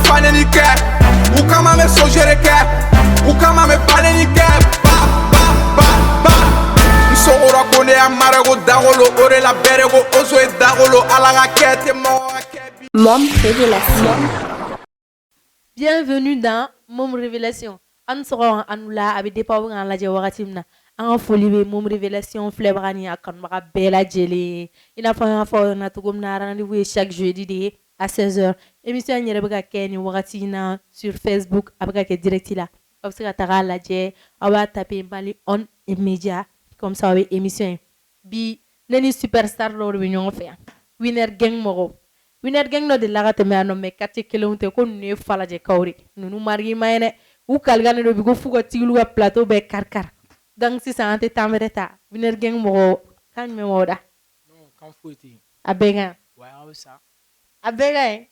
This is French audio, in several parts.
fane ni kɛ u kama me sojere kɛ u kama me bane ni kɛ ba nsogora ko ne ya mara ko dagolo o de la bɛrɛ ko ozo ye dagolo ala ka kɛ te mɔgɔ ka kɛ bi. Mom Révélation. Bienvenue dans Mom Révélation. An sɔgɔ anu la a bɛ dépend bɛ k'an lajɛ wagati min na an ka foli bɛ Mom Révélation filɛbaga ni a kanubaga bɛɛ lajɛlen i n'a fɔ an y'a fɔ aw ɲɛna cogo min na rendez-vous ye chaque jeudi de ye à 16h émission in yɛrɛ bɛ ka kɛ nin wagati in na sur Facebook a bɛ ka kɛ direct la aw bɛ se ka taga a lajɛ aw b'a taper Mali on média comme ça aw bɛ émission in bi ne ni superstar dɔw de bɛ ɲɔgɔn fɛ yan Winner Gang mɔgɔw Winner Gang dɔ de la ka tɛmɛ yan nɔ mais quartier kelenw tɛ ko ninnu ye falajɛkaw de ninnu marigi ma ye dɛ u kalikan de don bi ko f'u ka tigiliw ka plateau bɛɛ kari-kari donc sisan an tɛ temps wɛrɛ ta Winner Gang mɔgɔw kan jumɛn b'aw da kan foyi tɛ yen a bɛɛ ka ɲi a bɛɛ ka ɲi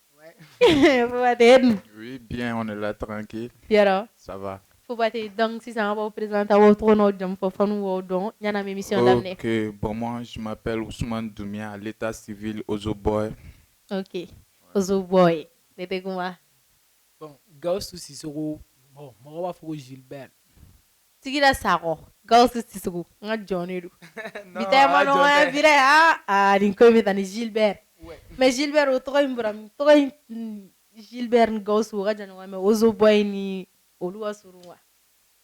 Foubaté. Oui, bien, on est là tranquille. Pierrot. Ça va. Foubaté, donc si ça va vous présenter votre nom, je me fais faire nous don, il y a une émission d'amener. Ok, bon, moi je m'appelle Ousmane Doumia, à l'état civil Ozoboy. Ok, Ozoboy. C'était comment? Bon, Gauss Sissoko, bon, on va faire Gilbert. Tigila Saro, Gauss Sissoko, on a Johnny. Vite, moi, non, vite, ah, l'inconnu est Gilbert. Mais Gilbert o tɔgɔ in bɔra tɔgɔ in Gilbert ni Gauss o ka jan ɲɔgɔn mais Ozoboy ni olu ka surun wa.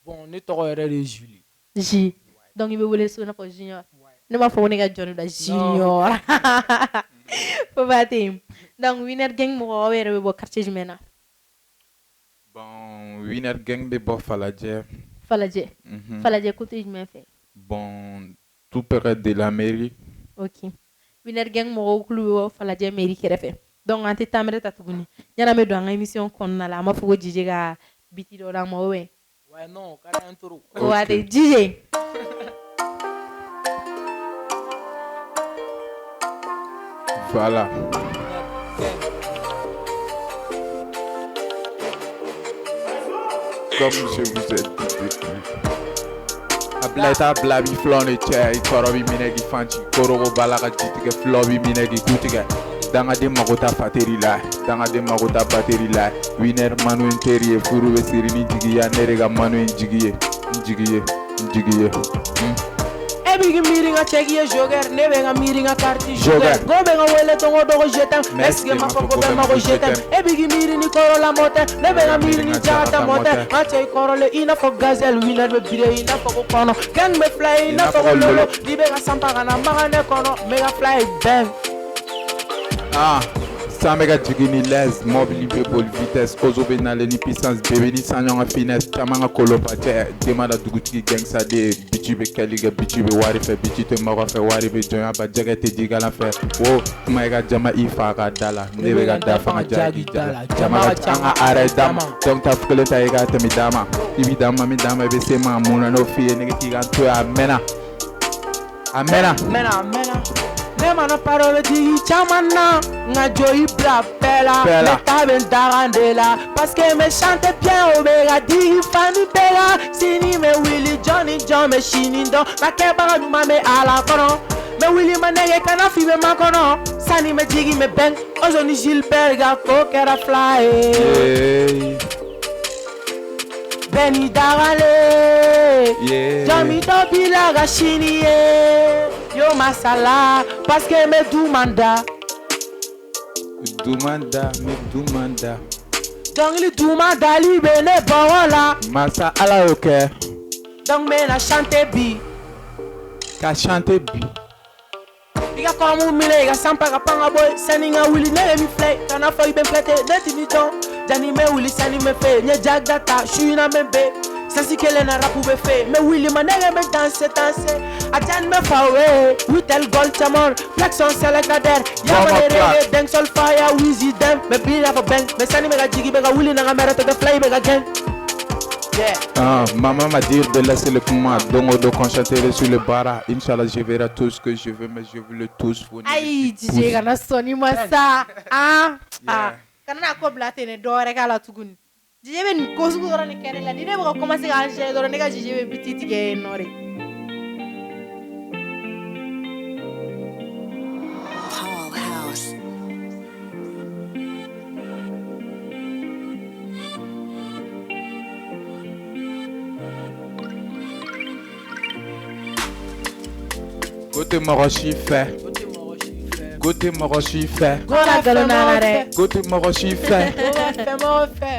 Bon ne tɔgɔ yɛrɛ de ye Julie. J donc i bɛ wele so i n'a fɔ Junior. Ne b'a fɔ ko ne ka Johnny da Junior. Fo ba ten. Donc Winner Gang mɔgɔ aw yɛrɛ bɛ bɔ quartier jumɛn na? Bon, Winner Gang bɛ bɔ Falajɛ. Falajɛ. Falajɛ côté jumɛn fɛ? Bon, tout près de la mairie. Ok. Winner Gang mɔgɔw kulu bɛ bɔ Falajɛ mairie kɛrɛfɛ. Donc an tɛ temps wɛrɛ ta tuguni. Yan'an bɛ don an ka émission kɔnɔna la an b'a fɔ ko Jije ka biti dɔ d'an ma ou bien? Ouais non, k'ale intro. Waati Jije. Voilà. Comme je vous ai dit depuis. Ableta blabi flone che I korobi minegi fanchi korogo balaga jitige flobi minegi kutiga danga de magota fateri la danga de magota bateri la Winner manu interior furu be sirini jigiya nerega manu injigiye jigiye Big meeting a check ye joker nebe nga meeting a karti joker go be nga wele tongo dogo jetem eske ma foko be ma go jetem big meeting ni koro la mote nebe nga meeting ni jata mote a chey koro le ina fo gazel Winner be bire ina foko kono can me fly ina foko lolo di be nga sampa na magane kono mega fly bang Samega jigini les mobile people vitesse ozobe na le ni puissance bébé ni sanyonga finesse chamanga kolopa che demanda dugutigi gangsta de bichi be kaliga bichi be wari fe bichi te maga fe wari be joya ba jagete digala fe wo maiga jama ifa ga dala nebe ga dafa ga jagi dala jama changa are dama donc ta fukele ta ega te mi dama ibi dama mi dama be se ma muna no fie nege tiga to amena Nema no parole digi chamana nga joyi bla bella me taben darandela parce que me chante bien obega digi fani bella sini me Willy Johnny John me shinindo ma keba du mame ala kono me Willy manege kana fi be makono sani me digi me bang ozoni Gilbert ga ko kera fly Benny darale Jami do bilaga shini Yo masala parce que me dumanda donc li dumanda li bene bola masa ala ok donc me na chante bi ka chante bi diga komu mile ga sampa ga panga boy saninga Willy ne mi play kana fo ben plate netini don jani me Willy sani me fe nye jagdata shuna membe Sasi kele na rapu be fe me Willy manege me danse Atan me fawe with el gold tamor flex on selekader ya manere deng sol fire wheezy them me beat up a bang me sani me ga jigi be ga Willy na ga mera to the fly be ga gang maman m'a dit de laisser le comment donc de concentrer sur le bara Inch'Allah je verrai tout ce que je veux mais je veux le tous aïe DJ kana soni masa kana ko blatene do regala tuguni DJ ben ko sugu doro ne kere la ni ne ko commencer à enchaîner doro ne ga DJ be bititi ge nore Côté Morochi fait. Côté Morochi fait. Gora galonana re. Côté Morochi fait.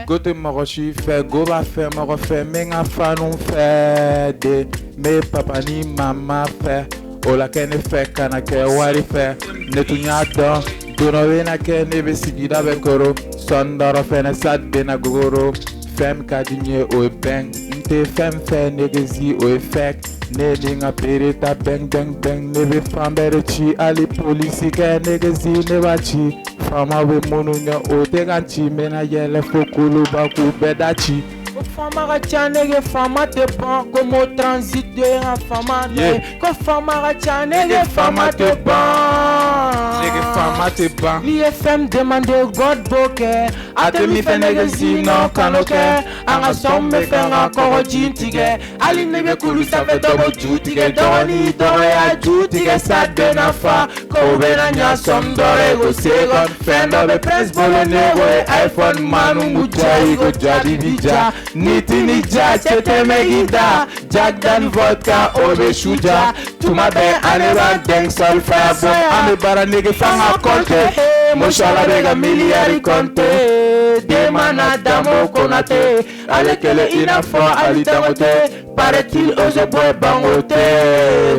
Côté Morochi fait. Goba fait Moro fait. Menga fanou fait. De me papa ni mama fait. Ola kene fait kanake wari fait. Netunya don. Dono wena kene be sigida be koro. Sondoro fene sad bena gogoro. Fem kadinye o bang. Nte fem fe negezi o effect. Nede nga pereta bang bang bang. Nebe fambere chi ali polisi ke negezi neba chi. Fama we munu nya o teganchi. Mena yele fokulu baku bedachi. Ko fama ka ca nege fama te ban. Ko mo transit de nga fama ne. Ko fama ka ca nege fama te ban. Nege fama te ban. Ni FM demande God boke. Ate mi fe nege zino kanoke. Anga som me fe nga koro jintige. Ali nege kulu sa fe dobo jutige. Doni doro ya jutige. Sad bena fa. Ko bena nya som dore go segon. Fendo be press bolo nego e iPhone manu muja. Igo jadi bija. Niti ni ja chete megida. Jack dan vodka obe shuja. Tuma be aneba deng sol fire bomb. Ame bara nege fanga konte. Moshala bega miliari konte. Demana damo konate. Ale kele inafo ali dangote. Paraît-il oje boy bangote.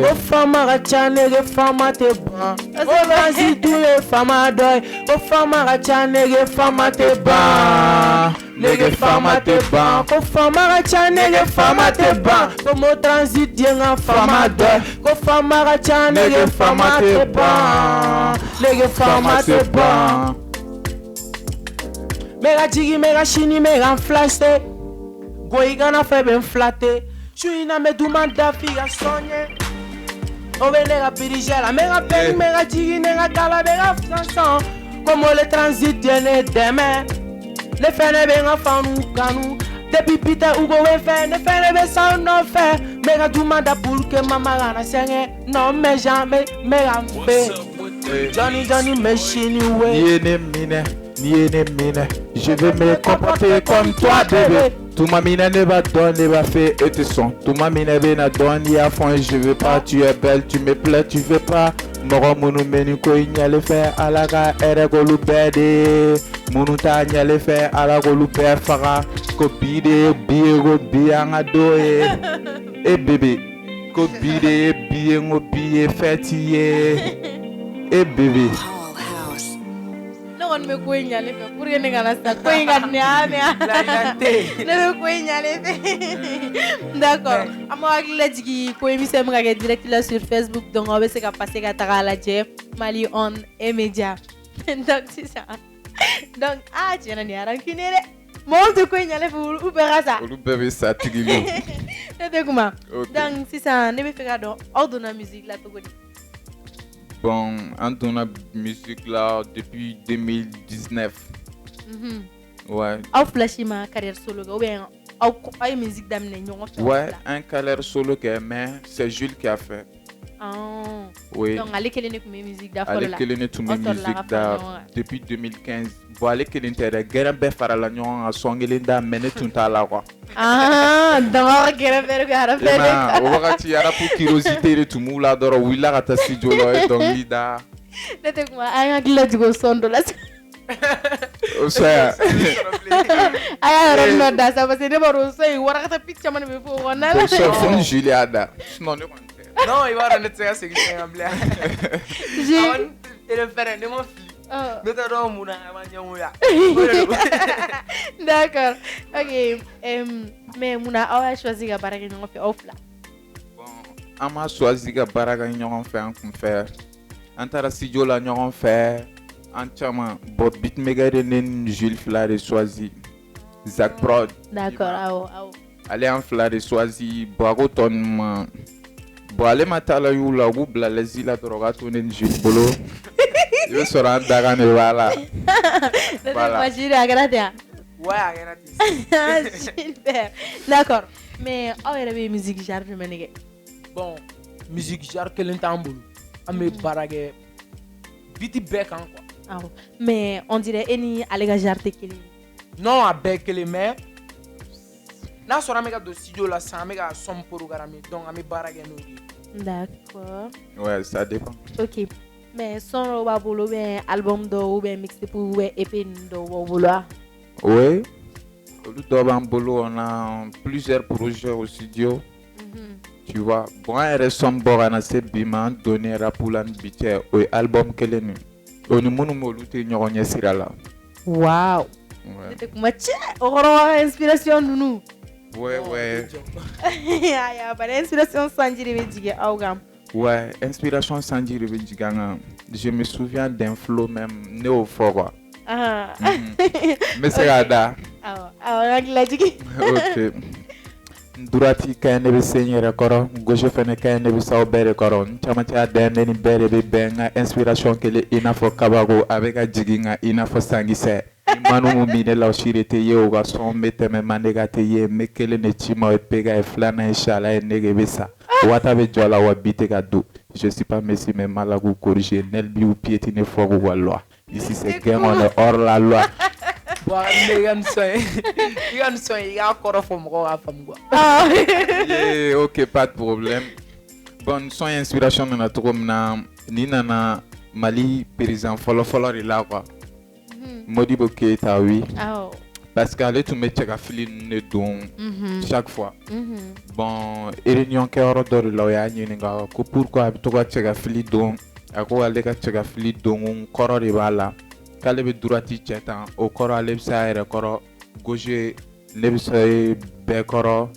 Go fama gacha nege fama te ban. Go vazi duye fama doy. Go fama gacha nege fama te ban. Nege fama te ban. Go fama gacha nege fama te ban. Go mo transit dienga fama doy. Go fama gacha nege fama te ban. Nege fama te ban. Mega jigi mega shini mega flaste. Go igana fe ben flatte. Chuina me dumanda figa sonye. Ove nega pirigela. Mega pegi mega jigi nega kala mega chanson. Como le transit tiene deme. Le fene benga fanu kanu. Depuis Peter Hugo we fe. Ne fene be sound no fe. Mega dumanda pour que mama gana senge. Non mais jamais mega fe. Johnny me chini we. Ni ene mine. Je vais me comporter comme toi bébé. Tout ma mine ne va donner, va faire et te son. Tout ma mine ne donne, à fond, je veux pas, tu es belle, tu me plais, tu veux pas. Moro munu menu ko inyale fe alaga ere go lubede. Munu ta nyale fe alago lupe faga. Ko bide biye go biyanga doye. E bébé. Ko bide biye ngo biye fetiye. E bébé. On me coigna les faits pour que ne gagne ça. Coigna ne me coigna les faits. D'accord. À moi, la digi, pour émission, me regarder direct là sur Facebook. Donc, on va se passer à Taralaje, Mali on et média. Donc, c'est ça. Donc, tu n'as rien à finir. Mon de coigna les faits ou pera ça. Ou bébé ça, tu dis. C'est comment? Donc, c'est ça. Ne me fais pas donc, ordonne la musique là, tout Bon, on tourne la musique là depuis 2019. Ouais. Au flashy ma carrière solo ou bien au musique d'amener ouais, un carrière solo que mais c'est Jules qui a fait. Ah. Oui. Donc allez quelle est mes musique d'affaire là. Allez quelle est mes musique depuis 2015. Bon allez quelle est guerre be farala nyon a songelinda mene tunta la quoi. Ah, donc guerre faire gara faire. On va ti ara pour curiosité de tout moula doro willa gata studio là donc lida. Nete kuma aya gila digo sondo la. O sea. Aya ronno da sa parce que baro sai wara kata picture man me fo wona la. So fon Juliada. Non ne non, il va rendre ça c'est que c'est un blague. J'ai le faire de mon fils. D'accord. OK. Mais Mouna a choisi la baraka ñoo fait off là. Bon, on m'a choisi la baraka ñoo fait en faire. Antara studio la ñoo fait. Entièrement Bob Beatmaker de Jules Flare choisi. Zach Prod. D'accord. Allez en Flare choisi Boago ton bon allez matala yu la wubla les îles droga tourner Jules Bolo. Je serai en Dagane voilà. Voilà. Ouais, super. D'accord. Mais on va regarder musique genre de manière. Bon, musique genre que l'entambul. Amé barage. Vite bec quoi. Ah. Mais on dirait eni alega genre te kili. Non, avec les mais na sora mega do studio la sa mega som pour garami donc amé barage no. D'accord. Ouais, ça dépend. Ok. Mais son ou pas bolo ben album do ou ben mixtape ou ben EP do ou bolo. Oui. Au Bambolo, on a plusieurs projets au studio. Tu vois, bon, il sommes borana se bima donner rapulan bité au album kelen. On nous moulute nyonya sirala. Wow. Ouais. C'était comme tché, aura inspiration nous. Ouais. Ya, pas inspiration sans dire dige augam. Ouais, inspiration sans dire Ganga. Je me souviens d'un flow même néo-fort. Ah. Mais c'est là. Ah, la dige. Ok. Durati kayne be seigneur koro gauche fene kayne be saw bere koro chama cha dende ni bere be benga inspiration kele ina fo kabago avec a jiginga ina fo sangise manu mu mine la shirete ye o ga son mete me manega te ye me kele ne chima e pega e flana inshallah e nege be sa wata be jola wa bite ga do je suis pas messi mais malagu corriger nel bi ou piétiner fo wa loi ici c'est gain on est hors la loi. Yeah, ok, pas de problème. Bon, son inspiration na trop na ni nana Mali président follow là quoi. Modibo Keita oui. Parce qu'elle tout met check fili ne don chaque fois. Bon, réunion que hors de là ya ni nga ko pourquoi to ka check fili don ako ale ka check fili don koro de bala. Kale be durati chetan o koro ale be sa ere koro gauche ne be sa be koro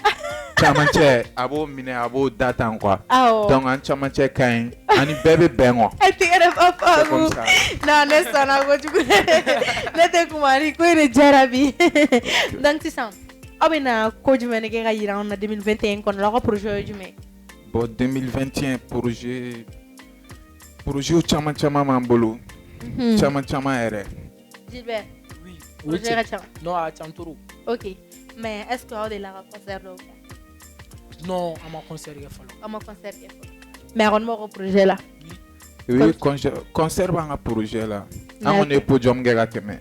chamanche abo mine abo datan quoi donc an chamanche kain ani bebe bengo I think I papa non ne sana go jugu ne te kumari ko ene jarabi donc c'est ça abena ko jume ne ga yira on 2021 kon la ko projet jume bon 2021 projet o chamanche mama mbolo chama ere. Gilbert. Oui. Projet Racham. Non, à Chanturu. Ok. Mais est-ce que vous avez la concert là? Non, à mon concert il faut. À mon concert il faut. Mais on m'a projet là. Oui, concert ba projet là. On est podium gega keme.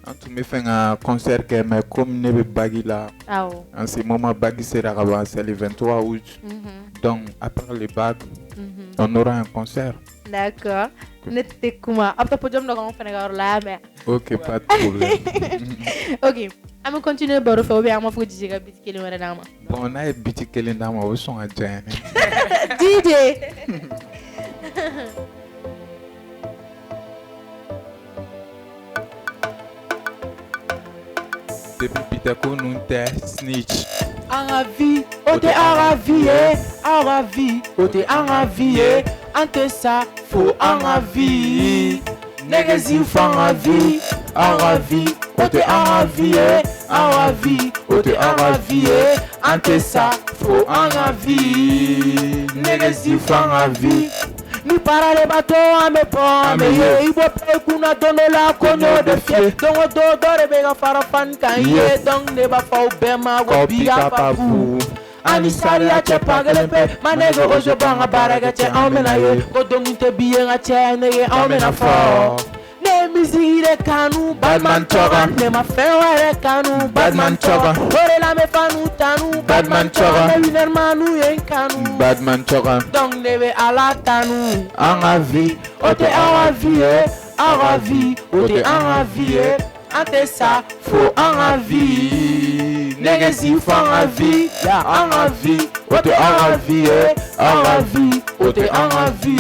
En tout me fait un concert que mais comme ne be bagi là. En ce moment bagi sera avancé le 23 août. Donc après les bagues, on aura un concert. D'accord. N'était comment après podium donc on fait là mais. Ok, pas de problème. Ok. On va continuer à faire bien moi faut dire que petit kele wala dama. Bon, on a petit kele dama au son à Jane. DJ. Depuis Peter Konunte snitch. Aravi, ote aravi, aravi, ote aravi, ante sa fo aravi. Negezi faravi, aravi, ote aravi, aravi, ote aravi, ante sa fo aravi. Negezi faravi. Ni para le bateau à mes pommes, il faut pas qu'on a donné la cogno de fier. Donc on doit rebeller farafan quand il est donc ne va pas au bema ou biga papu. Anisari a chepa gelepe, manego ojo banga baraga che amenaye. Kodong inte bien a che nege amena fo. Ne mizire kanu, Badman choga. Ne ma fewa kanu, Badman choga. Ore la me fanu tanu, Badman choga. Ne winer manu yen kanu, Badman choga. donc nebe ala tanu. Aravi, Ote aravi, aravi, ote aravi, ante sa fo aravi. Negezi faravi, ya aravi, ote aravi, aravi, ote aravi,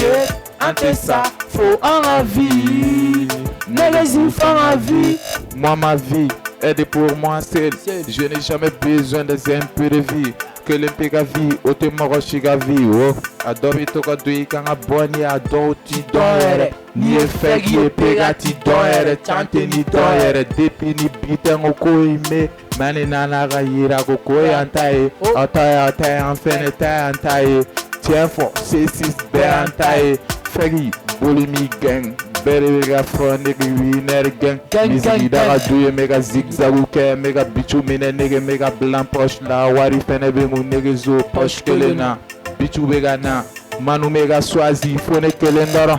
ante sa fo aravi. Negezi faravi. moi ma vie est pour moi seul. Je n'ai jamais besoin des imprévus. Que l'impéga vie, ote moro shiga vie. Oh, adobe toka doi kanga boni ado ti doere. Ni e fegi e pega ti doere. Chante ni doere. Depi ni bite ngoko ime. Mani nana ga yira koko antaye. Ataye enfene taye antaye. Tiens fort, C6 be antaye. Fegi, bolimi gang. Bere mega front nigga winner gang. Mizigi daga douye mega zigzag uke mega bichu mine nigga mega blanc poche la wari fene be mu nigga zo poche kelena. Bichu bega na manu mega swazi fone kelendoro.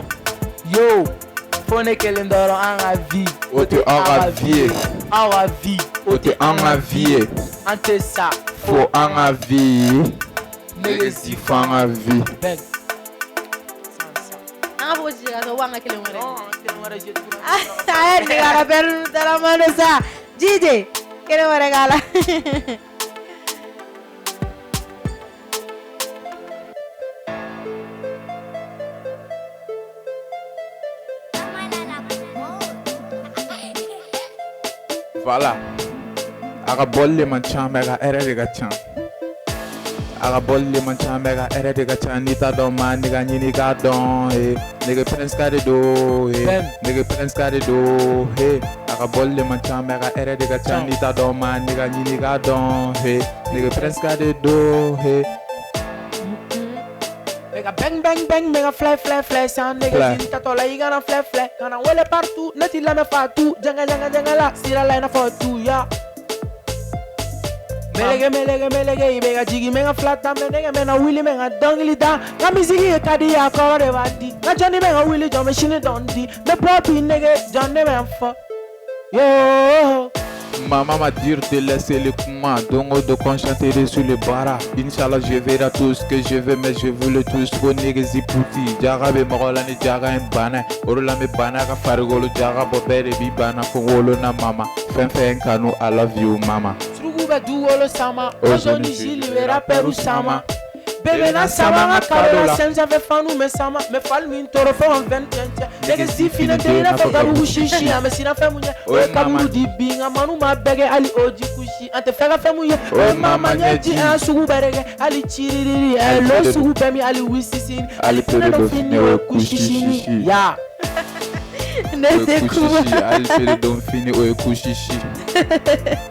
Yo, fone kelendoro aravi, Ote aravi, aravi, ote aravi, ante sa fo aravi. nigga si fanga vie. Beg. Anga fo jiga so wanga kelen wore. Non, kelen wore je tu. Ay nigga la perlu dara mano sa. DJ kelen wore gala. Voilà. Aga bolle man chamera ere de gachan. Aga bolle man chamera ere de gachan nita do man nigga nyini ga don nigga prince kare do nigga prince kare do aga bolle man chamera ere de gachan nita do man nigga nyini ga don nigga prince kare do Mega bang bang bang, mega fly fly fly, sound nigga in tatola, you gonna fly fly, gonna welle partout, neti la me fatu, janga janga janga la, sira line for two, ya. Melege, mega jiggy, mega flat, mega mena willy, mega dongly da, na mizigi e kadi ya kore bandi, na Johnny mega willy, John machine dondi, me poppy nigga, John never fuck, yo. Maman m'a dit de laisser les coumans, donc de concentrer sur les barras. Inch'Allah, je verrai tout ce que je veux, mais je voulais tous pour négocier pouti. Jarabe marolani jaga en bana, orolame bana ka farigolo jaga bobere bi bana kongolo na mama. Fen kanu, I love you mama. Truguba duolo sama, ozoni jili vera peru sama. Bebe na sama nga kado la senza ve fanu me sama me fal min toro fo on 20 nege si fina de na fa gabu shishi ame sina fa munye o kabu di binga manu ma bege ali oji kushi ante fa fa munye o mama nyeji a sugu berege ali chiriri e lo sugu pemi ali wisisi ali pere do fini o kushi ya Nete kuba ali pere do fini o kushi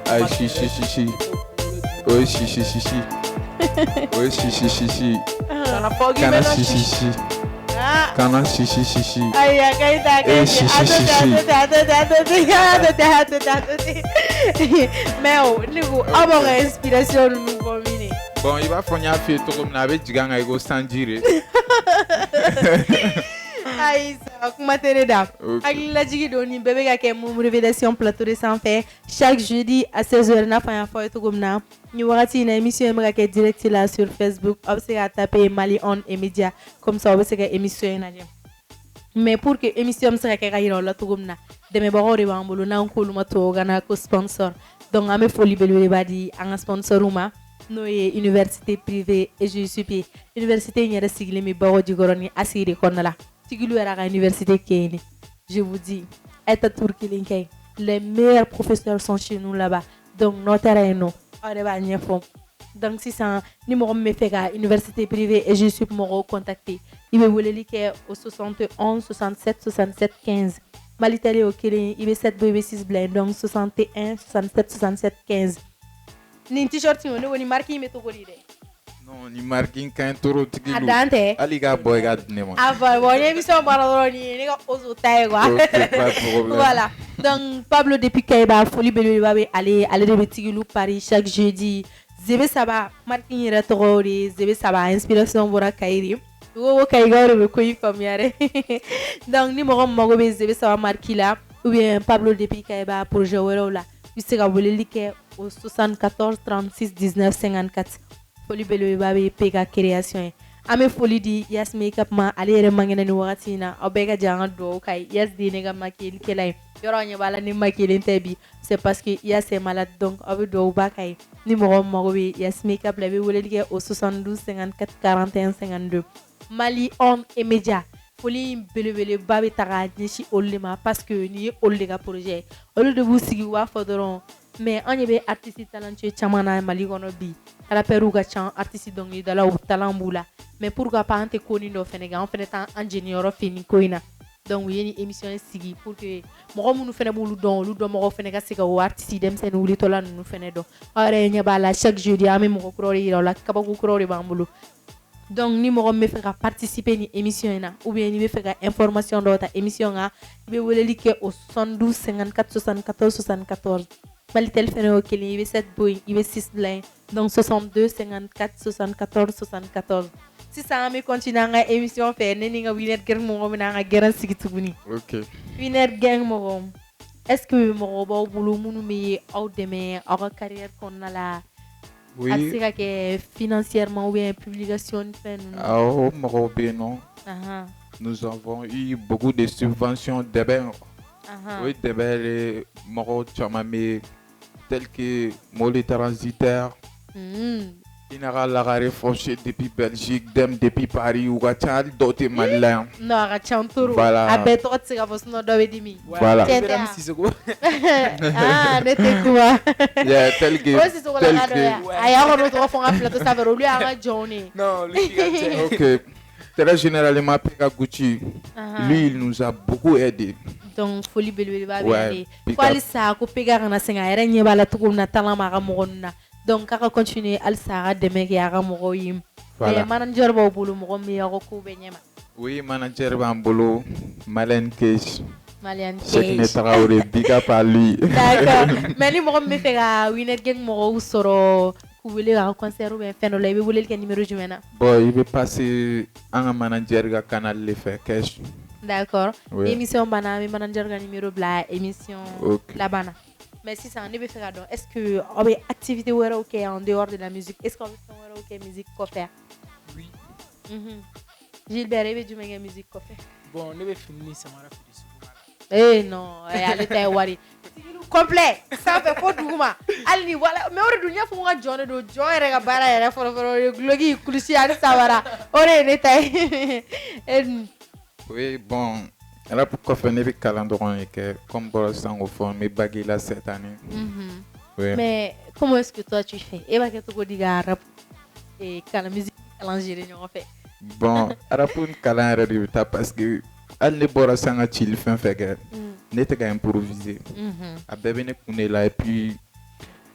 ai shishi o shishi Oi xixi. Kana xixi. Kana xixi. Ai akai ta kai. Meu, nigo aba inspiration no combine. Bom, e vai fonhar fio to como na vez ganga ego sanjire. Ai ça kuma tereda. Agli la jigi doni bébé ga ke mu révélation plateau de sans fait chaque jeudi à 16h na fa fa to comme na. Ñu waxati na émission ma ke direct là sur Facebook observer taper Mali on et média comme ça observer émission na mais pour que émission sera ke gayro la to comme na deme ba hore ba mbulu na ko luma to gana ko sponsor donc ame foli belu badi an sponsoruma no université privée et je suis université ñere sigli mi bawo di goroni asiri konala tigilu era université kene je vous dis eta turkilinke les meilleurs professeurs sont chez nous là-bas donc notre terrain donc si c'est un numéro me fait à université privée et je suis pour me recontacter il me voulait liker au 71 67 67 15 Malitali au Kili il 7 b 6 blind donc 61 67 67 15 ni t-shirt ni marqué me to golide non ni marqué kan toro tigi adante aliga boy ga nemo ava bonne mission baradoni ni ga ozo tay quoi voilà donc Pablo depuis Kaiba folie belu babe aller de Tigilou Paris chaque jeudi zebe saba marqué retorori zebe saba inspiration bora kairi wo kaiga re ko yi comme yare donc numéro mogo be zebe saba marqué là ou bien Pablo depuis Kaiba pour jouer là tu sais ga voler like au 74 36 19 54 folie belu babe pega création ame folie di yes makeup ma ale mangena ni wakati na obega janga do kai yes di nega makil kelay yoro nya bala ni makil tebi c'est parce que yes est malade donc obe do ba kai numéro mo bi yes makeup la bi wole ligue au 72 54 41 52 Mali on et média folie bele babe taga ni ci olima parce que ni ollega projet olu de bu sigi wa fodoron mais on yebe artiste talentueux chamana Mali gono bi ala peruga chan artiste dongi dala o talambula mais pourquoi pas ante koni do fenega on fait tant ingénieur fini koina donc yeni émission sigi pour que mo munu fene bulu don lu do mo fenega siga o artiste dem sen wuli to lan nu fene do are nya bala chaque jeudi ame mo krori la kabagu krori bambulu donc ni mo me fera participer ni émission na ou bien ni me fera information do ta émission a be wole like au 72 54 74 74 Malitel fene o keli ibe 7 boy ibe 6 line donc 62 54 74 74 si ça me continue nga émission fait neni nga winner gang mo nga garan sigituguni OK winner gang mo est-ce que mo bo bulu munu mi aw deme aw carrière kon na la Oui. a tɛ se ka kɛ financièrement ou bien publication ni fɛn ninnu. Awɔ mɔgɔw bɛ yen nɔ. Ahan, Nous avons eu beaucoup de subventions dɛbɛ. ahan. O ye dɛbɛ de mɔgɔw caman bɛ tel que mobile transitaire. I n'a ka lagare foncé depuis Belgique, dem depuis Paris, u ka ca hali dɔw tɛ Mali la yan. Non, a ka can trop. Voilà. A bɛɛ tɔgɔ tɛ se ka fɔ sinon dɔ bɛ dimi. Voilà. Tiɲɛ tɛ Madame wa? Sissoko. Ah, ne tɛ kuma. Yeah, tel que O Sissoko la ka dɔ yan. A y'a kɔnɔ tɔgɔ fɔ n ka plateau sanfɛ olu y'an ka jɔnw de. Non, lui qui a dit. Ok. Très généralement, Pika Gucci, Ahan. lui, il nous a beaucoup aidé. Donc foli belebeleba bɛ Ouais, yan de. Pika- Ko halisa ko Pega kana sɛgɛn a yɛrɛ ɲɛ b'a la cogo min na talent b'a ka mɔgɔ ninnu na. Donc k'a ka continuer halisa a ka dɛmɛ kɛ a ka mɔgɔw ye. Voilà. Mais manager b'aw bolo mɔgɔ min y'aw ka kow bɛɛ ɲɛma. Oui, manager b'an bolo, Malen Kesh, Malian Cheikh Cage. Tarawele, big up à lui. D'accord. Mais ni mɔgɔ min bɛ fɛ ka Winner Gang mɔgɔw sɔrɔ k'u wele ka concert ou bien fɛn dɔ la i bɛ weleli kɛ numéro jumɛn na? Bon, il veut passer an ka manager ka canal le fɛ Kesh. D'accord. Oui. Émission banna an bɛ manager ka numéro bila émission Ok. laban na. Mais sisan ne bɛ fɛ ka dɔn est-ce que aw bɛ activité wɛrɛw kɛ en dehors de la musique? Est-ce que aw bɛ fɛn wɛrɛw kɛ musique kɔfɛ? Oui. Gilbert e bɛ jumɛn kɛ musique kɔfɛ? Bon, ne bɛ fini ni samara fili sugu la. Non, ale ta ye wari. Complet sanfɛ fo duguma hali ni wala mais o de dun n y'a fɔ n ko ka jɔn de don jɔn yɛrɛ ka baara yɛrɛ fɔlɔ-fɔlɔ o ye guloki kulusi ani samara o de ye ne ta ye. E dun? Oui, bon, rap kɔfɛ ne bɛ kalan dɔrɔn de kɛ comme bɔra sisan k'o fɔ n bɛ bague la cette année. Oui. Mais comment est-ce que toi tu fais? E b'a kɛ cogo di ka rap kalan musique kalan gérer ɲɔgɔn fɛ? Bon, rap ni kalan yɛrɛ de bɛ taa parce que hali ne bɔra sisan ka cili fɛn fɛn kɛ, ne tɛ ka improviser. A bɛɛ bɛ ne kun de la et puis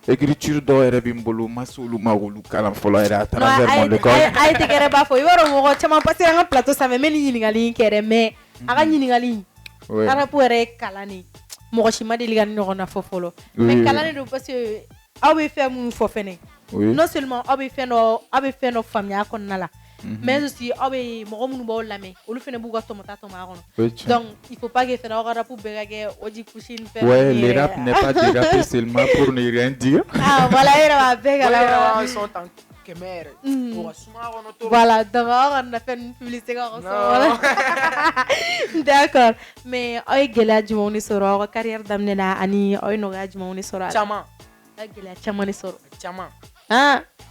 écriture dɔw yɛrɛ bɛ n bolo n ma se olu ma k'olu kalan fɔlɔ yɛrɛ à travers mon école. A ye tɛ kɛrɛ b'a fɔ i b'a dɔn mɔgɔ caman parce que an ka plateau sanfɛ n bɛ nin ɲininkali in kɛ dɛ mais a ka ɲininkali in Oui. rap yɛrɛ ye kalan de mɔgɔ si ma deli ka ni ɲɔgɔn na fɔ fɔlɔ Oui, mais oui. kalan de don parce que aw bɛ fɛn minnu fɔ fɛnɛ Oui. non seulement aw bɛ fɛn dɔ faamuya a kɔnɔna la mais aussi aw bɛ mɔgɔ minnu b'aw lamɛn olu fɛnɛ b'u ka tɔmɔta tɔmɔ a kɔnɔ Oui, tiens. donc il faut pas que fɛnɛ aw ka rap bɛɛ ka kɛ oji kusi ni fɛn Ouais, ninnu le yɛrɛ. rap n'est pas de rapper seulement pour ne rien dire. Ah voilà e yɛrɛ b'a bɛɛ Wala kalama. yɛrɛ b'a sɔn tan kɛmɛ yɛrɛ. O ka suma a kɔnɔ trop. Voilà, donc aw kana fɛn ninnu publicité k'a kɔsɔ. D'accord mais aw ye gɛlɛya jumɛnw de sɔrɔ aw ka carrière daminɛ na ani aw ye nɔgɔya jumɛnw de sɔrɔ a la? Caman. Aw ye gɛlɛya caman de sɔrɔ. Caman.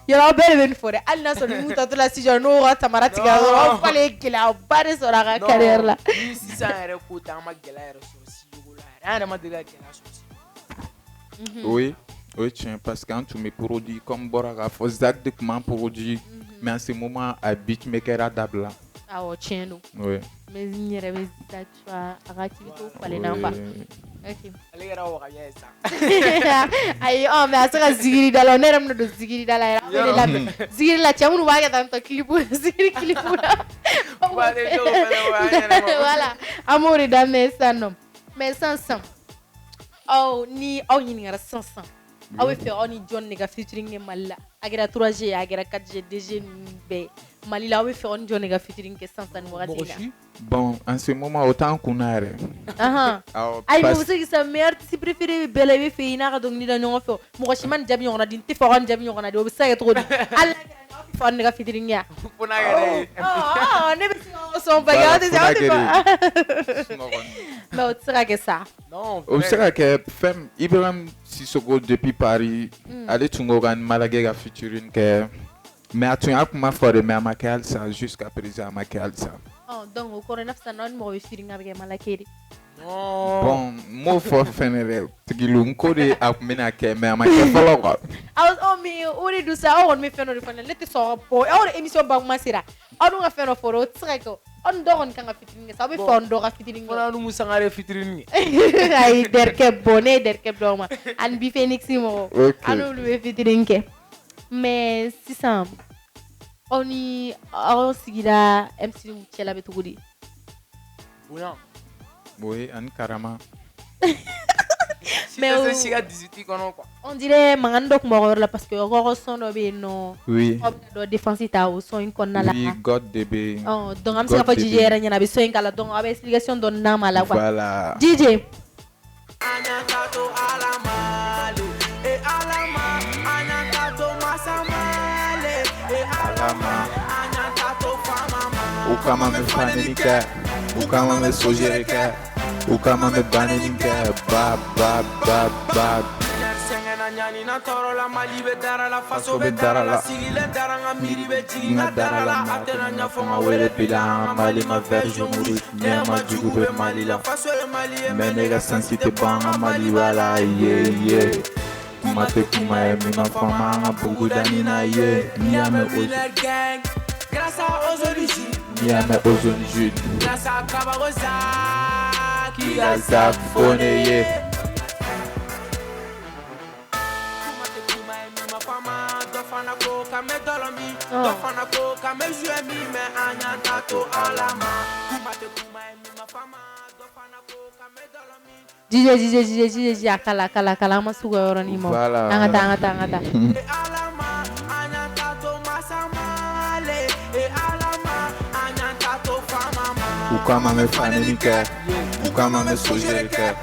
Yɔrɔ aw bɛɛ de bɛ nin fɔ dɛ hali n'a sɔrɔ ni mun tatɔ la studio n'o ka tamara tigɛ dɔrɔn aw fɔlen ye gɛlɛyaba de sɔrɔ a ka carrière la. Ni sisan yɛrɛ ko tɛ an ma gɛlɛya yɛrɛ sɔrɔ studio la yɛrɛ. An yɛrɛ ma deli ka gɛlɛya sɔrɔ studio. Oui, oui, tiens, parce qu'en tous mes produits, comme Boraka, faut exactement produit, mais en ce moment, à beatmaker à Dabla. Awɔ tiɲɛ don Oui. mais n yɛrɛ bɛ Zach a ka activité falen na quoi. Oui. Ok. Ale kɛra wagaɲɛ ye sa. Ayi mais a se ka zigiri da la ne yɛrɛ bɛna don zigiri da la yɛrɛ aw bɛ ne lamɛn zigiri la cɛ minnu b'a kɛ tan tɔ kilipu zigiri kilipu la. Ale t'o fɛnɛ wagaɲɛ de ma. Voilà an b'o de daminɛ sisan nɔ mais sisan ni aw ɲininkara sisan aw bɛ fɛ aw ni jɔn de ka featuring kɛ Mali la a kɛra 3G a kɛra 4G 2G ninnu bɛɛ Mali la aw bɛ fɛ aw ni jɔn de ka featuring kɛ sisan nin wagati in na. Bon, en ce moment, autant qu'on a. Ayi mais muso kisa meilleur artiste préféré bɛɛ la i bɛ fɛ i n'a ka dɔnkili da ɲɔgɔn fɛ mɔgɔ si ma nin jaabi ɲɔgɔn na di n tɛ fɛ aw ka nin jaabi ɲɔgɔn na di o bɛ se ka kɛ cogo di hali n'a kɛra aw tɛ fɛ aw ni ne ka featuring kɛ yan. Fo n'a kɛra ye. Ne bɛ se ka sɔn bagi aw tɛ se aw tɛ fɛ mais o tɛ se ka kɛ sa. Non. O bɛ se ka kɛ fɛn Ibrahim Sissoko depuis Paris, ale tun ko ka Malagɛ ka featuring kɛ, mais a tun y'a kuma fɔ de mais a ma kɛ halisa jusqu'à présent a ma kɛ halisa. Donc o kɔrɔ i n'a fɔ sisan n'aw ni mɔgɔ bɛ featuring a bɛ kɛ Malakɛ de. Non. Bon, n m'o fɔ fɛnɛ dɛ, tigilu n ko de a tun bɛna kɛ mais a ma kɛ fɔlɔ quoi. Mais o de don sa aw kɔni bɛ fɛn dɔ de fɔ ne tɛ sɔn ka bɔ aw de émission bakuma sera aw dun ka fɛn dɔ fɔra o tɛ se ka kɛ aw ni dɔ kɔni kan ka featuring kɛ sa aw bɛ fɛ aw ni dɔ ka featuring kɛ. Fana Numu Sangare featuring kɛ. Ayi Derkɛ bɔ ne ye Derkɛ dɔn ma ani Bi Phoenix mɔgɔ an n'olu bɛ featuring kɛ mais sisan aw ni aw sigira MC cɛla bɛ cogo di. Bonya. Oui, ani karama. Mais o si ka 18 kɔnɔ quoi. On dirait mankan dɔ tun b'aw ka yɔrɔ la parce que aw ka son dɔ bɛ yen nɔ. Oui. Aw bɛ dɔ défense ta o son in kɔnɔna la. Oui, God de bɛ. Donc an bɛ se ka fɔ DJ yɛrɛ ɲɛna a bɛ son in k'a la donc aw bɛ explication dɔɔni d'a ma la quoi. Voilà. DJ. Anakato alamale, e alama, anakato masama. kama me fani kɛ u kama me sojere kɛ u kama me banni kɛ ba ba ba ba. Nyani na toro la mali be dara la faso be dara la sigile dara nga miri be jinga dara la atena nya fonga wele pila mali ma verge muri ne ma jugu be mali la faso e mali e menega sensite banga mali wala ye mate kuma e mi ma fama nga bugu dani na ye niame gang grâce à Ozoniji niame Ozoniji grâce à Kabagoza ki gaza fone ye. Jije akala masuga yoroni mo. Angata. U kama me fani kɛ u kama me sojere kɛ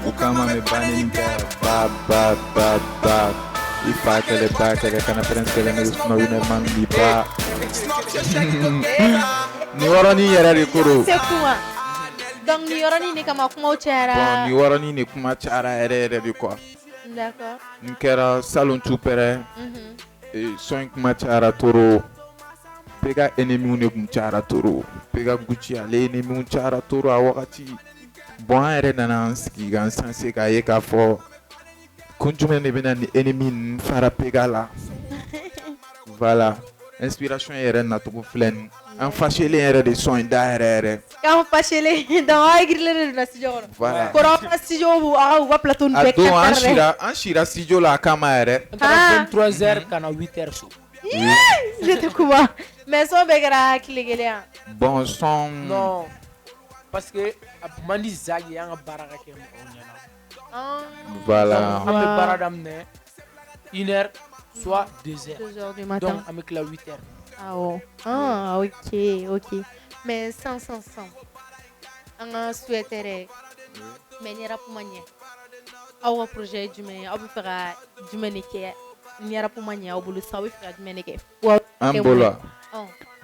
u kama me banni kɛ ba ba ba ba. Ifa kele ba kele kana prince kele ne no ne man di ba. Ni warani yɛrɛ de koro. C'est quoi? Donc ni yoroni ni kama kuma cɛra. Bon ni warani ni kuma cɛra yɛrɛ de quoi. D'accord. N kɛra salon tupɛrɛ. Son kuma cɛra toro. Pega enemiw ne kun cɛra toro. Pega Gucci ale enemiw cɛra toro a wagati. Bon an yɛrɛ nana an sigi kan sanse k'a ye k'a fɔ kun jumɛn de bɛna ni ennemi fara pega la. Voilà. Inspiration yɛrɛ nacogo filɛ nin. An fâchelen yɛrɛ de son in da yɛrɛ. K'an fâchelen donc a écrit de la studio kɔnɔ. Voilà. Kɔrɔ ka studio bu u ka plateau bɛɛ A don kɛrɛfɛ. an sira studio la a kama yɛrɛ. 23h kana 8h so. J'étais comment? Mais son bɛɛ kɛra tile kelen yan. Bon son. Non. Parce que a mandi zagi an ka baara ka kɛ mɔgɔw ɲɛna. Voilà. An bɛ baara daminɛ 1h soit 2h. 2h du matin. Donc an bɛ tila 8h. Ah oh. Ah ok. Mais sans. An ka souhaiter mais ni rap ma ɲɛ. Aw ka projet ye jumɛn ye? Aw bɛ fɛ ka jumɛn de kɛ? Ni rap ma ɲɛ aw bolo sa aw bɛ fɛ ka jumɛn de kɛ? An bolo.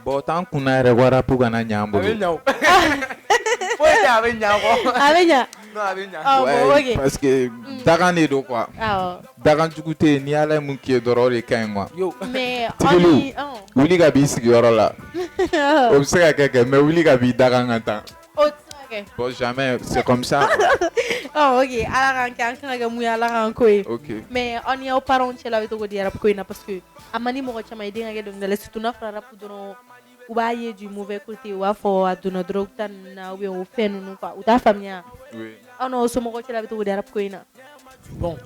Bon t'an kunna yɛrɛ wara pour kana ɲɛ an bolo. A bɛ ɲa o. Foyi tɛ a bɛ ɲa kɔ. A bɛ ɲa. Non a bɛ ɲa. Ah bon ok. Parce que dagan de don quoi. Awɔ. Dagan jugu tɛ yen ni Ala ye mun k'i ye dɔrɔn o de ka ɲi quoi. Yo. Mais Tigiliw wuli ka b'i sigiyɔrɔ la. O bɛ se ka kɛ mais wuli ka b'i dagan ka tan. Ok. Bon jamais c'est comme ça. Oh ok. Ala k'an kɛ an kana kɛ mun ye Ala k'an ko ye. Ok. Mais aw ni aw parents cɛla bɛ cogo di rap ko in na parce que a man di mɔgɔ caman ye den ka kɛ dɔnkilidala surtout n'a fɔra rap dɔrɔn u b'a ye du mauvais côté u b'a fɔ a donna drogue ta ninnu na ou bien o fɛn ninnu quoi u t'a faamuya. Oui. Aw n'aw somɔgɔw cɛla bɛ cogo di rap ko in na. Bon.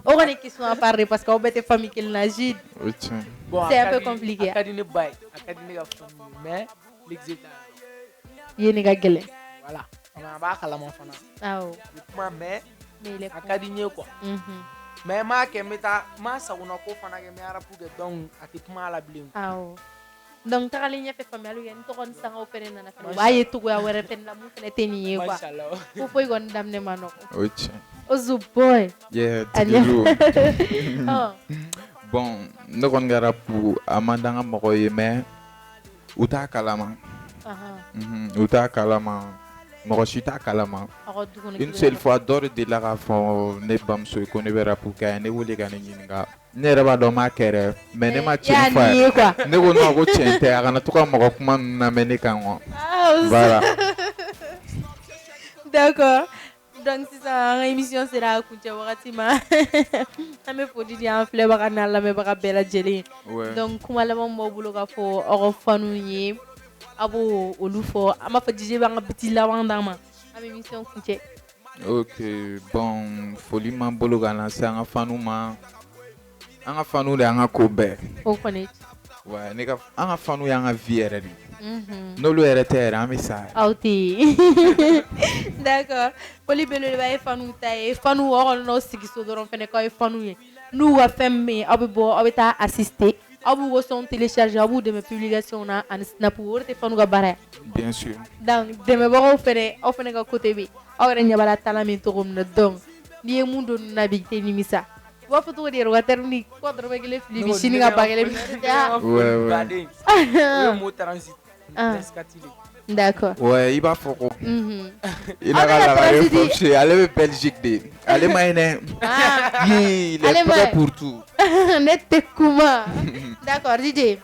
O kɔni question à part de parce que aw bɛɛ tɛ famille kelen na Jude. O tiɲɛ. Bon, c'est un peu compliqué. A ka di ne ba ye, a ka di ne ka famille mais l'exécution. Yéen ka gɛlɛn. Voilà. A b'a kalama fana. Awɔ. Kuma mais Mais il est a ka di n ye quoi. Mais m'a kɛ n bɛ taa n m'a sagona ko fana kɛ n bɛ arabu kɛ donc a tɛ kuma a la bilen. Awɔ. Donc tagalen ɲɛfɛ faamuyali kɛ n tɔgɔ ni sangaw fɛnɛ nana fɛnɛ u b'a ye cogoya wɛrɛ fɛnɛ la mun fɛnɛ tɛ nin ye quoi. Machallah. Ko foyi kɔni daminɛ ma nɔgɔn. O tiɲɛ. Ozu boy. Yeah, A ɲɛ. Tigiliw. Bon ne kɔni ka rap a man di an ka mɔgɔw ye mais u t'a kalama. U t'a kalama. Mɔgɔ si t'a kalama. Une seule fois dɔ de delila k'a fɔ ne bamuso ye ko ne bɛ rap kɛ a ye ne wele ka ne ɲininka. Ne yɛrɛ b'a dɔn n m'a kɛ dɛ mais ne ma tiɲɛ fɔ a ye. Ne ko non ko tiɲɛ tɛ a kana to ka mɔgɔ kuma ninnu lamɛn ne kan quoi. Voilà. D'accord. Donc sisan an ka émission sera a kuncɛ wagati ma. An bɛ foli di an filɛbaga n'an lamɛnbaga bɛɛ lajɛlen. Donc kuma laban b'aw bolo k'a fɔ aw ka faniw ye. A b'o olu fɔ an b'a fɔ DJ b'an ka biti laban d'an ma an bɛ émission kuncɛ. Ok bon foli m'an bolo ka lase an ka faniw ma. An ka faniw de y'an ka ko bɛɛ. O kɔni. Ouais ne ka an ka faniw y'an ka vie yɛrɛ de. N'olu yɛrɛ tɛ yɛrɛ an bɛ sa. Aw tɛ yen. D'accord foli belebeleba ye faniw ta ye faniw aw kana n'aw sigi so dɔrɔn fɛnɛ k'aw ye faniw ye n'u ka fɛn min bɛ yen aw bɛ bɔ aw bɛ taa assister. Aw b'u ka son télécharger aw b'u dɛmɛ publication na ani snap o de tɛ faniw ka baara ye. Bien sûr. Donc dɛmɛbagaw fɛnɛ aw fɛnɛ ka côté bɛ aw yɛrɛ ɲɛ b'a la talent min cogo min na donc n'i ye mun don na bi i tɛ nimisa. U b'a fɔ cogo di yɛrɛ u ka terme ni ko dɔrɔmɛ kelen fili bi sini ka ba kelen bi. Baden. O ye mot transit. D'accord. Ouais, il va fort. Mhm. Il Ah, a mais la la tragédie- chez allez Belgique de. Allez maïne. Ah, Il est Allez, prêt mais- pour tout. Nette Kuma. D'accord, DJ.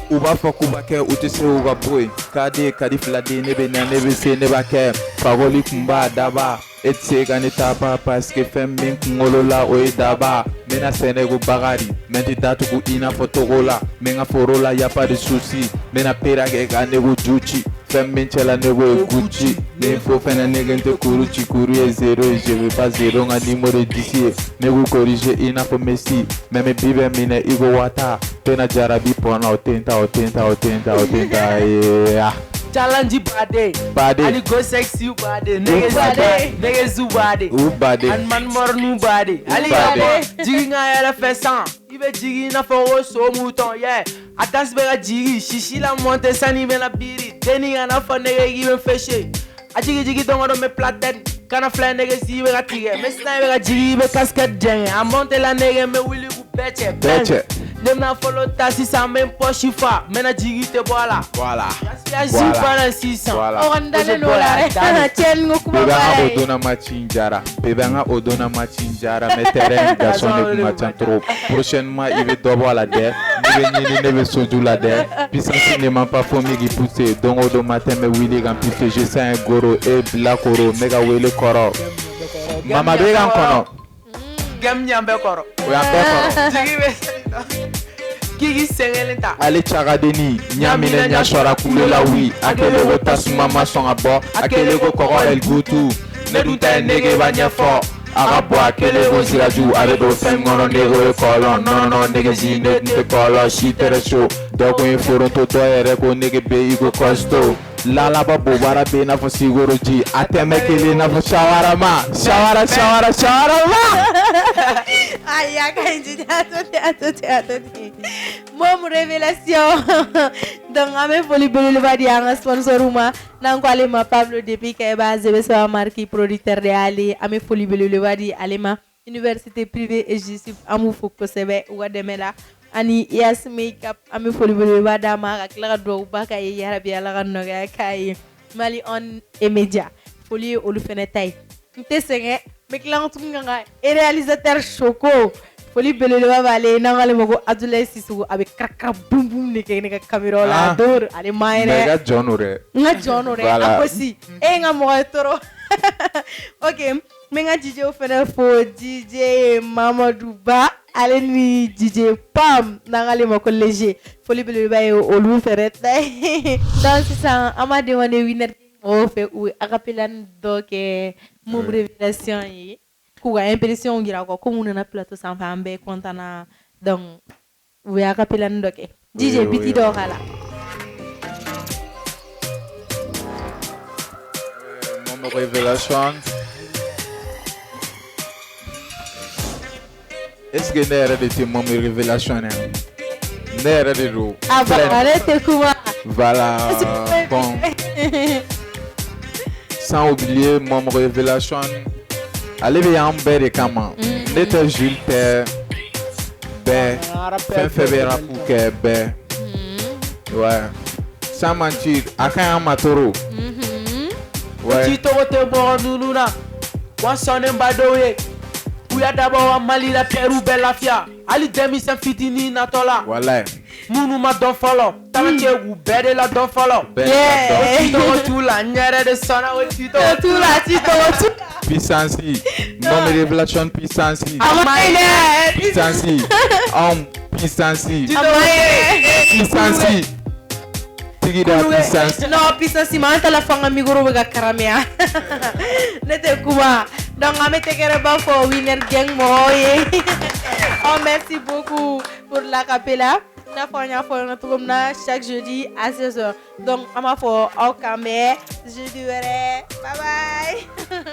U b'a fɔ k'u b'a kɛ u tɛ se u ka bɔ yen ka di ka di fila di ne bɛ na ne bɛ se ne b'a kɛ fakɔli kun b'a daba e tɛ se ka ne ta ba paseke fɛn min kunkolo la o ye daba n bɛna sɛnɛ ko bagari mɛ n tɛ datugu i n'a fɔ togo la n bɛ n ka foro la y'a pas de souci n bɛna pera kɛ ka ne ko ju ci fɛn min cɛla ne ko ye gucci ni fo fɛnɛ ne kɛ n tɛ kuru ci kuru ye zero ye je veux pas zero n ka numéro disi ye ne k'u corriger i n'a fɔ Messi mɛ mi bi bɛ minɛ i ko wata tena jarabi pɔnna o tɛ n ta o tɛ n ta o tɛ n ta o tɛ n ta yeah. Challenge bade. Bade. Ali go sexy bade. Niggas bade. Niggas bade. U bade. And man more nu bade. Ali Bade. bade. Jigi nga yɛrɛ fɛ san. I bɛ jigi na fɔ ko so mouton yeah. A danse bɛ ka jigi. Sisi la monte sani bɛ na biri. Deni ka na fɔ nigga k'i bɛ fɛshe. A jigi jigi dɔngɔ dɔ mɛ platɛni. Kana filɛ nigga si bɛ ka tigɛ. Mɛ sisan i bɛ ka jigi i bɛ casquette jɛngɛ. A monte la nigga mɛ wuli k'u bɛɛ cɛ. Bɛɛ cɛ. Ne bɛna fɔlɔ ta sisan mɛ n pɔsi fa. N bɛna jigi tɛ bɔ a la. Voilà. Yasi Voilà. fana sisan. Voilà. Oh, ndale no la. Tiens, ngo kuma Bébé an ka ba. o donna match in jara. Bébé an ka o donna match in jara. Mais terrain garçon ne kun ka ca trop. Prochainement il bɛ dɔ bɔ a la dɛ. Ne bɛ ɲini ne bɛ soju la dɛ. Puissance ne m'a pas fɔ min k'i pousser. Don o don matin n bɛ wuli ka n pousser. Je sens un goro et bilakoro. N bɛ ka wele kɔrɔ. Mamadu e ka n kɔnɔ. Gɛm ɲan bɛɛ kɔrɔ. O y'an bɛɛ kɔrɔ. Jigi bɛ k'i sɛgɛlen ta. Ale cagadeni ɲaminɛ ɲasɔra kule la wi a kelen ko tasuma ma sɔn ka bɔ a kelen ko kɔgɔ el gutu ne dun ta ye nege b'a ɲɛfɔ a ka bɔ a kelen ko siraju a bɛ don fɛn kɔnɔ nege ye kɔlɔn nɔnɔnɔ negesi ne tun tɛ kɔlɔn si tɛrɛ so dɔ kun ye foronto dɔ yɛrɛ ko nege bɛ i ko kɔsto lalaba bobara bɛ i n'a fɔ sigoroji a tɛmɛ kelen i n'a fɔ shawarama shawarama. Ay, ya kanji atoti. Mom révélation. Donc ame foli beluleba di anga sponsor uma nan ko alema Pablo depuis Keba Zebesa marki producteur de Ali ame foli beluleba di alema université privée et justif amu foko sebe wa demela ani yes makeup ame foli beluleba da ma ak la do ba kay yarabi ala kan no kay Mali on et média foli olu fene tay nte senge me klan tum nga et réalisateur Choco foli beleleba bale nangale mako Abdoulaye Sissoko abe krakra bum bum ne ke ne ka caméra la dor ale Mais maire ka John ore. nga jono re Voilà. akosi e nga mo toro OK me nga DJ o fene fo DJ Mamadou Ba ale ni DJ Pam nangale mako léger foli beleleba e olu fere tay dans ça amade wane winner o fe ou akapelan donc mom révélation yi kuga impression gira ko ko mun na plateau sans fa ambe kontana donc we akapelan doke DJ Oui, biti oui, do oui. kala Mon révélation. Est-ce que ne yɛrɛ de tɛ mon révélation ne yɛrɛ de don. arrête kuma Voilà. Bon. Sans oublier mon révélation. Ale bɛ y'an bɛɛ de kama. Ne tɛ Jules tɛ bɛɛ. Fɛn fɛn bɛ rapu kɛ bɛɛ. Ouais. Sans mentir, a ka ɲi an ma toro. Ouais. Ci tɔgɔ tɛ bɔ nunu na. Wa sɔnnen ba dɔw ye. U y'a dabɔ wa Mali la terre bɛɛ lafiya. Hali denmisɛn fitinin natɔ la. Voilà. Minnu ma dɔn fɔlɔ. Talentueux u bɛɛ de la dɔn fɔlɔ. Bɛɛ Ci tɔgɔ t'u la n yɛrɛ de sɔnna o ci tɔgɔ t'u la. puissance. Mon révélation puissance. amaine Puissance. Puissance. Puissance. Tigi da puissance. no pisa si ma anta la fanga mi goro ga karamia nete kuma donc amete kere ba fo winner gang moye oh merci beaucoup pour la capella na fo na tugum na chaque jeudi à 16h donc ama fo au camé jeudi were bye bye